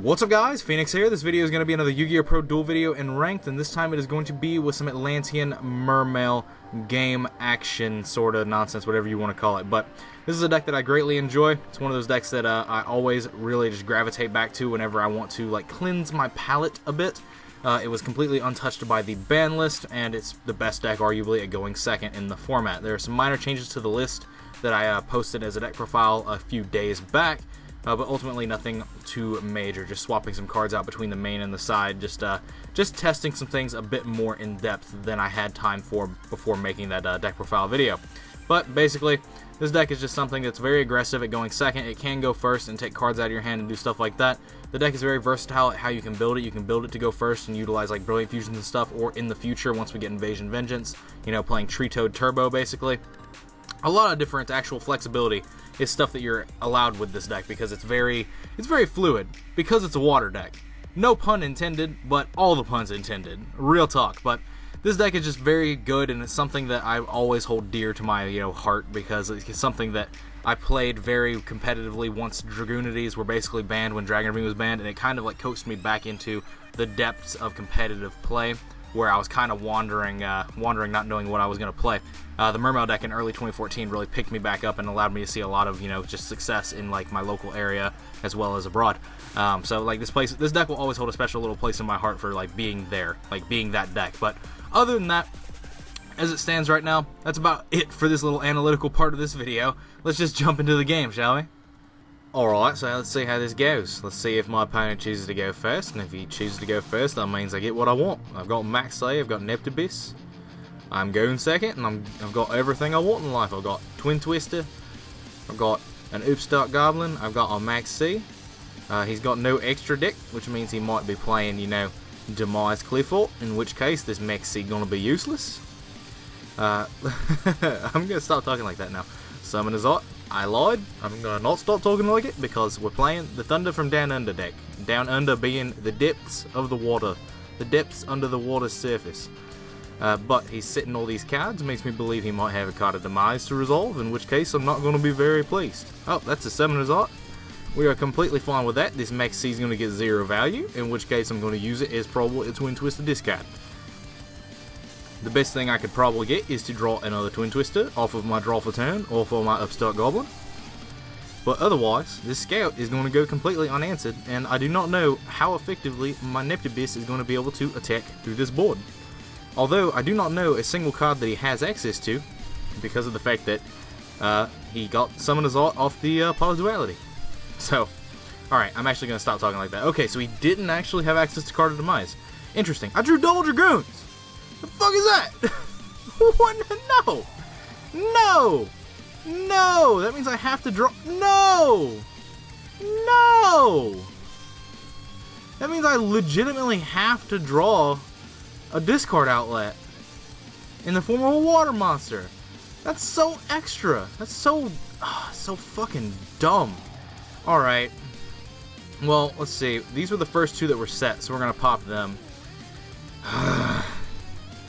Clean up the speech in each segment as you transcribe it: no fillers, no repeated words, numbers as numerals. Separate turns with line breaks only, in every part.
What's up guys, Phoenix here. This video is going to be another YGOpro duel video in ranked, and this time it is going to be with some Atlantean Mermail game action sort of nonsense, whatever you want to call it. But this is a deck that I greatly enjoy. It's one of those decks that I always really just gravitate back to whenever I want to like cleanse my palate a bit. It was completely untouched by the ban list, and it's the best deck arguably at going second in the format. There are some minor changes to the list that I posted as a deck profile a few days back. But ultimately nothing too major, just swapping some cards out between the main and the side, just testing some things a bit more in depth than I had time for before making that deck profile video. But basically, this deck is just something that's very aggressive at going second. It can go first and take cards out of your hand and do stuff like that. The deck is very versatile at how you can build it. You can build it to go first and utilize like Brilliant Fusions and stuff, or in the future, once we get Invasion Vengeance, you know, playing Tree Toad Turbo basically. A lot of different actual flexibility is stuff that you're allowed with this deck because it's very fluid, because it's a water deck. No pun intended, but all the puns intended. Real talk. But this deck is just very good, and it's something that I always hold dear to my heart, because it's something that I played very competitively once Dragoonities were basically banned, when Dragon Arena was banned, and it kind of like coaxed me back into the depths of competitive play, where I was kind of wandering, not knowing what I was going to play. The Mermail deck in early 2014 really picked me back up and allowed me to see a lot of, just success in like my local area as well as abroad. So like this deck will always hold a special little place in my heart for like being there, like being that deck. But other than that, as it stands right now, that's about it for this little analytical part of this video. Let's just jump into the game, shall we? Alright, so let's see how this goes. Let's see if my opponent chooses to go first, and if he chooses to go first, that means I get what I want. I've got Max Slay, I've got Neptibis, I'm going second, and I've got everything I want in life. I've got Twin Twister, I've got an Upstart Goblin, I've got a Max C. He's got no extra deck, which means he might be playing, Demise Qliphort, in which case this Max C gonna be useless. I'm gonna stop talking like that now. Summon is hot. I lied. I'm gonna not stop talking like it because we're playing the Thunder from Down Under deck. Down Under being the depths of the water. The depths under the water's surface. But he's sitting all these cards, makes me believe he might have a card of Demise to resolve, in which case I'm not going to be very pleased. Oh, that's a Summoner's Art. We are completely fine with that. This Max C is going to get 0 value, in which case I'm going to use it as probably a Twin Twister discard. The best thing I could probably get is to draw another Twin Twister off of my draw for turn, or for my Upstart Goblin. But otherwise, this Scout is going to go completely unanswered, and I do not know how effectively my Neptibis is going to be able to attack through this board. Although, I do not know a single card that he has access to, because of the fact that he got Summoner's Art off the Pause Duality. So, alright, I'm actually going to stop talking like that. Okay, so he didn't actually have access to Card of Demise. Interesting. I drew Double Dragoons! The fuck is that? What? No! No! No! That means I have to draw. No! No! That means I legitimately have to draw a discard outlet in the form of a water monster. That's so extra. That's so fucking dumb. Alright. Well, let's see. These were the first two that were set, so we're gonna pop them.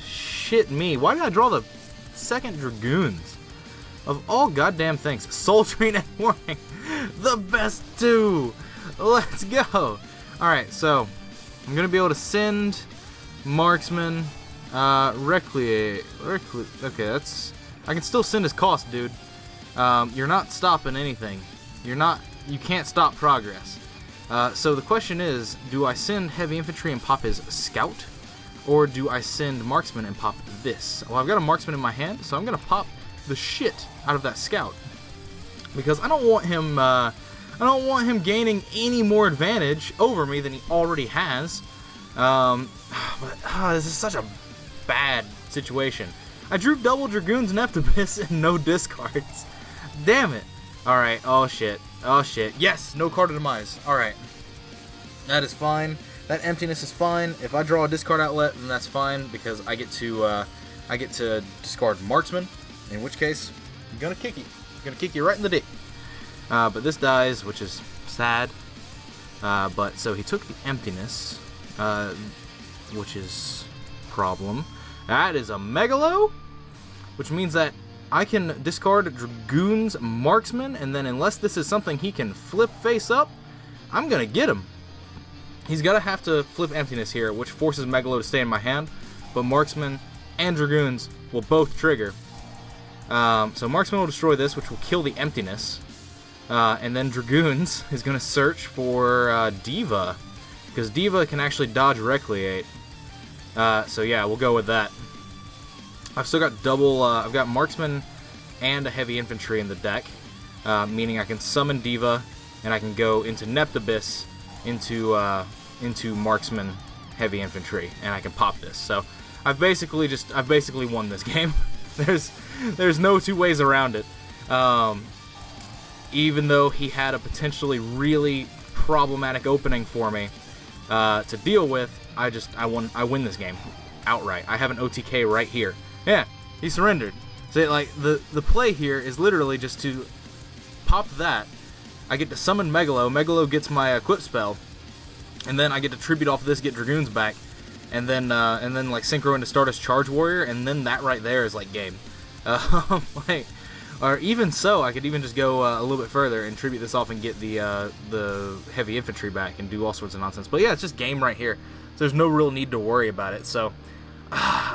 Shit me. Why did I draw the second Dragoons? Of all goddamn things. Soul Train and Warning. The best two. Let's go. Alright, so I'm going to be able to send Marksman, Okay, I can still send his cost, dude. You're not stopping anything. You can't stop progress. So the question is, do I send Heavy Infantry and pop his Scout? Or do I send Marksman and pop this? Well, I've got a Marksman in my hand, so I'm going to pop the shit out of that Scout. Because I don't want him gaining any more advantage over me than he already has. This is such a bad situation. I drew Double Dragoons Neptibis and no discards. Damn it. Alright, oh shit. Oh shit. Yes, no Card of Demise. Alright. That is fine. That emptiness is fine. If I draw a discard outlet, then that's fine, because I get to discard Marksman, in which case I'm gonna kick you. I'm gonna kick you right in the dick. But this dies, which is sad. But so he took the emptiness, which is problem. That is a Megalo, which means that I can discard Dragoon's Marksman, and then unless this is something he can flip face up, I'm gonna get him. He's going to have to flip Emptiness here, which forces Megalo to stay in my hand, but Marksman and Dragoons will both trigger. So Marksman will destroy this, which will kill the Emptiness. And then Dragoons is going to search for Diva, because Diva can actually dodge Recreate. So yeah, we'll go with that. I've still got double, I've got Marksman and a Heavy Infantry in the deck, meaning I can summon Diva, and I can go into Neptibus, into Marksman Heavy Infantry, and I can pop this. So I've basically won this game. There's no two ways around it. Even though he had a potentially really problematic opening for me to deal with, I win this game outright. I have an OTK right here. Yeah, he surrendered. So like the play here is literally just to pop that. I get to summon Megalo. Megalo gets my equip spell, and then I get to tribute off of this, get Dragoons back, and then like synchro into Stardust Charge Warrior, and then that right there is like game. Like, or even so, I could even just go a little bit further and tribute this off and get the Heavy Infantry back and do all sorts of nonsense. But yeah, it's just game right here. So there's no real need to worry about it. So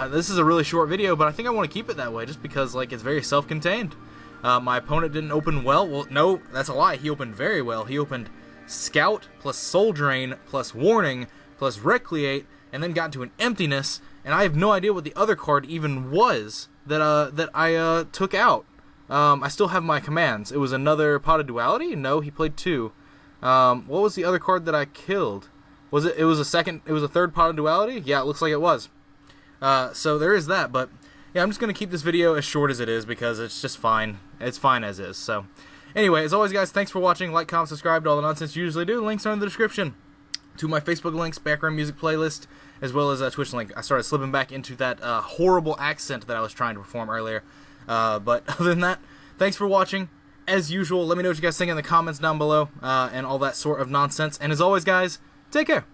this is a really short video, but I think I want to keep it that way just because like it's very self-contained. My opponent didn't open well. Well, no, that's a lie. He opened very well. He opened Scout plus Soul Drain plus Warning plus Recreate, and then got into an Emptiness, and I have no idea what the other card even was that I took out. I still have my commands. It was another Pot of Duality? No, he played two. What was the other card that I killed? Was it? It was a third Pot of Duality? Yeah, it looks like it was. So there is that, but yeah, I'm just going to keep this video as short as it is because it's just fine. It's fine as is. So anyway, as always, guys, thanks for watching. Like, comment, subscribe to all the nonsense you usually do. Links are in the description to my Facebook links, background music playlist, as well as a Twitch link. I started slipping back into that horrible accent that I was trying to perform earlier. But other than that, thanks for watching. As usual, let me know what you guys think in the comments down below, and all that sort of nonsense. And as always, guys, take care.